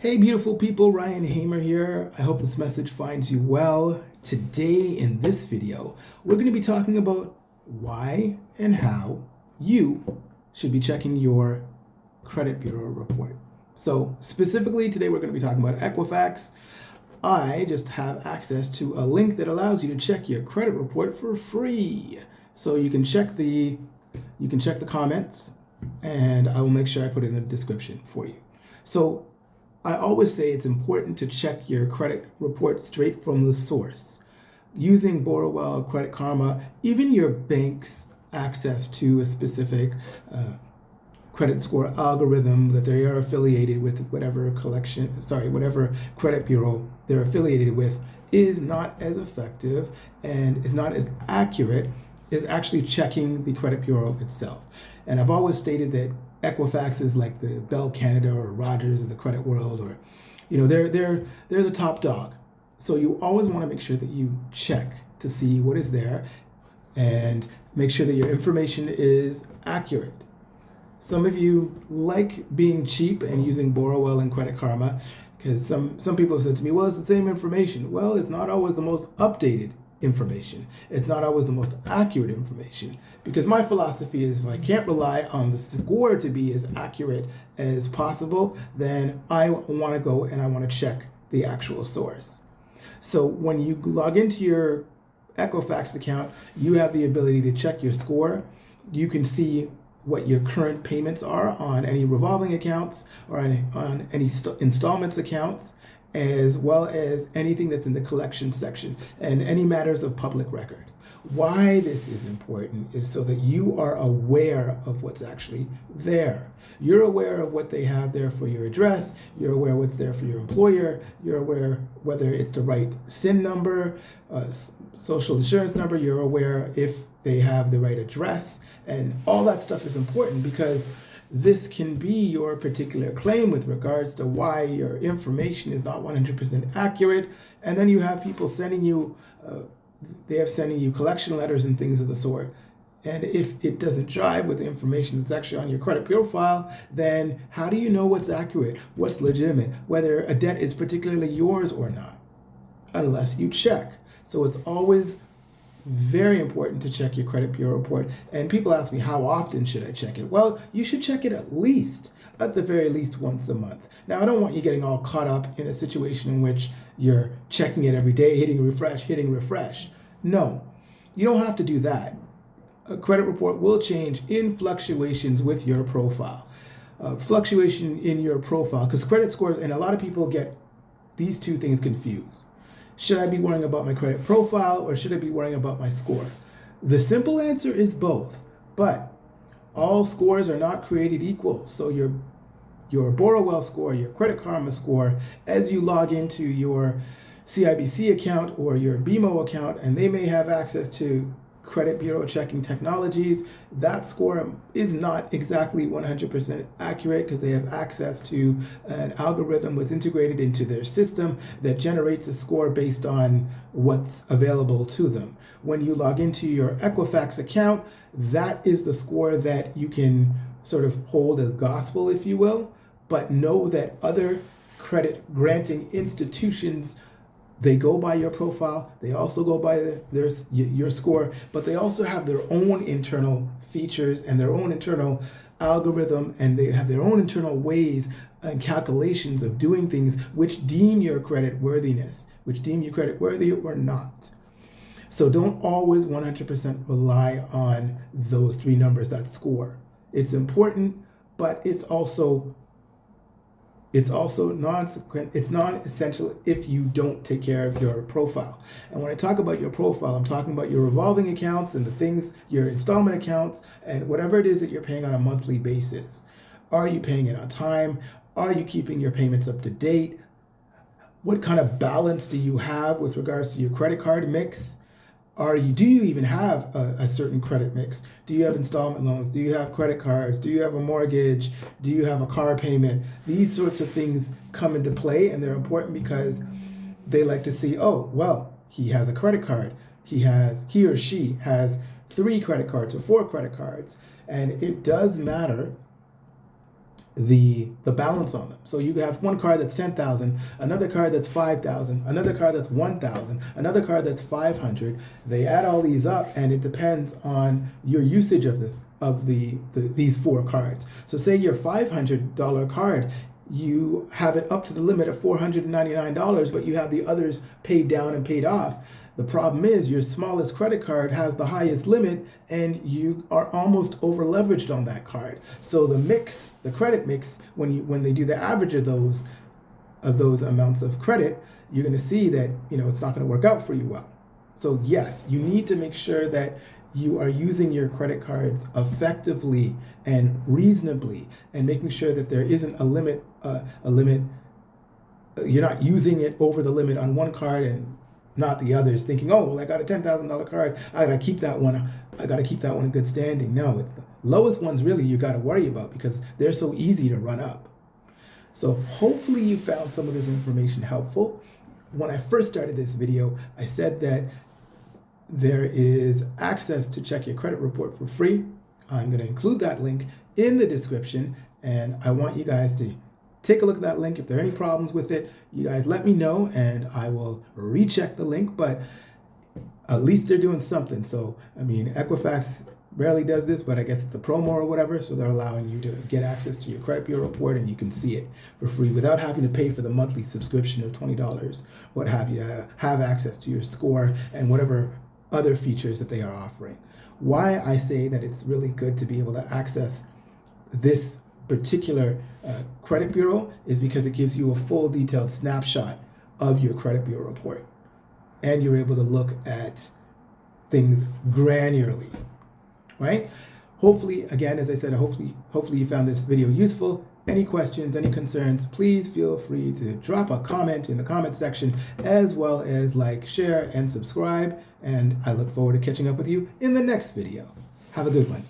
Hey, beautiful people, Ryan Hamer here. I hope this message finds you well. Today, in this video, we're going to be talking about why and how you should be checking your credit bureau report. So, specifically, today we're going to be talking about Equifax. I just have access to a link that allows you to check your credit report for free. So you can check the comments, and I will make sure I put it in the description for you. So I always say it's important to check your credit report straight from the source. Using Borrowell, Credit Karma, even your bank's access to a specific credit score algorithm that they are affiliated with, whatever credit bureau they're affiliated with, is not as effective and is not as accurate as actually checking the credit bureau itself. And I've always stated that Equifax is like the Bell Canada or Rogers of the credit world, or they're the top dog. So you always want to make sure that you check to see what is there and make sure that your information is accurate. Some of you like being cheap and using Borrowell and Credit Karma because some people have said to me, well, it's the same information. Well, it's not always the most updated information. It's not always the most accurate information, because my philosophy is if I can't rely on the score to be as accurate as possible, then I want to go and I want to check the actual source. So when you log into your Equifax account, you have the ability to check your score. You can see what your current payments are on any revolving accounts or on any installments accounts, as well as anything that's in the collection section and any matters of public record. Why this is important is so that you are aware of what's actually there. You're aware of what they have there for your address. You're aware what's there for your employer. You're aware whether it's the right SIN number, social insurance number. You're aware if they have the right address. And all that stuff is important because this can be your particular claim with regards to why your information is not 100% accurate. And then you have people sending you, collection letters and things of the sort. And if it doesn't jive with the information that's actually on your credit profile, then how do you know what's accurate, what's legitimate, whether a debt is particularly yours or not, unless you check? So it's always very important to check your credit bureau report. And people ask me, how often should I check it? Well, you should check it at the very least once a month. Now, I don't want you getting all caught up in a situation in which you're checking it every day, hitting refresh. No, you don't have to do that. A credit report will change in fluctuations with your profile. Fluctuation in your profile, because credit scores, and a lot of people get these two things confused. Should I be worrying about my credit profile or should I be worrying about my score? The simple answer is both, but all scores are not created equal. So your Borrowell score, your Credit Karma score, as you log into your CIBC account or your BMO account, and they may have access to credit bureau checking technologies, that score is not exactly 100% accurate because they have access to an algorithm that's integrated into their system that generates a score based on what's available to them. When you log into your Equifax account, that is the score that you can sort of hold as gospel, if you will, but know that other credit granting institutions, they go by your profile, they also go by your score, but they also have their own internal features and their own internal algorithm, and they have their own internal ways and calculations of doing things which deem your credit worthiness, which deem you credit worthy or not. So don't always 100% rely on those three numbers, that score. It's important, but it's also non-essential if you don't take care of your profile. And when I talk about your profile, I'm talking about your revolving accounts and the things, your installment accounts, and whatever it is that you're paying on a monthly basis. Are you paying it on time? Are you keeping your payments up to date? What kind of balance do you have with regards to your credit card mix? Do you even have a certain credit mix? Do you have installment loans? Do you have credit cards? Do you have a mortgage? Do you have a car payment? These sorts of things come into play, and they're important because they like to see, oh, well, he has a credit card. He or she has 3 credit cards or 4 credit cards. And it does matter the balance on them. So you have one card that's 10,000, another card that's 5,000, another card that's 1,000, another card that's 500. They add all these up, and it depends on your usage of these 4 cards. So say your $500 card, you have it up to the limit of $499, but you have the others paid down and paid off. The problem is your smallest credit card has the highest limit, and you are almost over leveraged on that card. So the credit mix, when they do the average of those amounts of credit, you're going to see that it's not going to work out for you well. So yes, you need to make sure that you are using your credit cards effectively and reasonably, and making sure that there isn't a limit. You're not using it over the limit on one card and not the others, thinking, oh, well, I got a $10,000 card, I gotta keep that one. I gotta keep that one in good standing. No, it's the lowest ones really you gotta worry about, because they're so easy to run up. So hopefully you found some of this information helpful. When I first started this video, I said that there is access to check your credit report for free. I'm going to include that link in the description, and I want you guys to take a look at that link. If there are any problems with it, you guys let me know and I will recheck the link, but at least they're doing something. So, I mean, Equifax rarely does this, but I guess it's a promo or whatever, so they're allowing you to get access to your credit bureau report, and you can see it for free without having to pay for the monthly subscription of $20, what have you, to have access to your score and whatever other features that they are offering. Why I say that it's really good to be able to access this particular credit bureau is because it gives you a full detailed snapshot of your credit bureau report, and you're able to look at things granularly, right? Hopefully, again, as I said, hopefully you found this video useful. Any questions, any concerns, please feel free to drop a comment in the comment section, as well as like, share, and subscribe. And I look forward to catching up with you in the next video. Have a good one.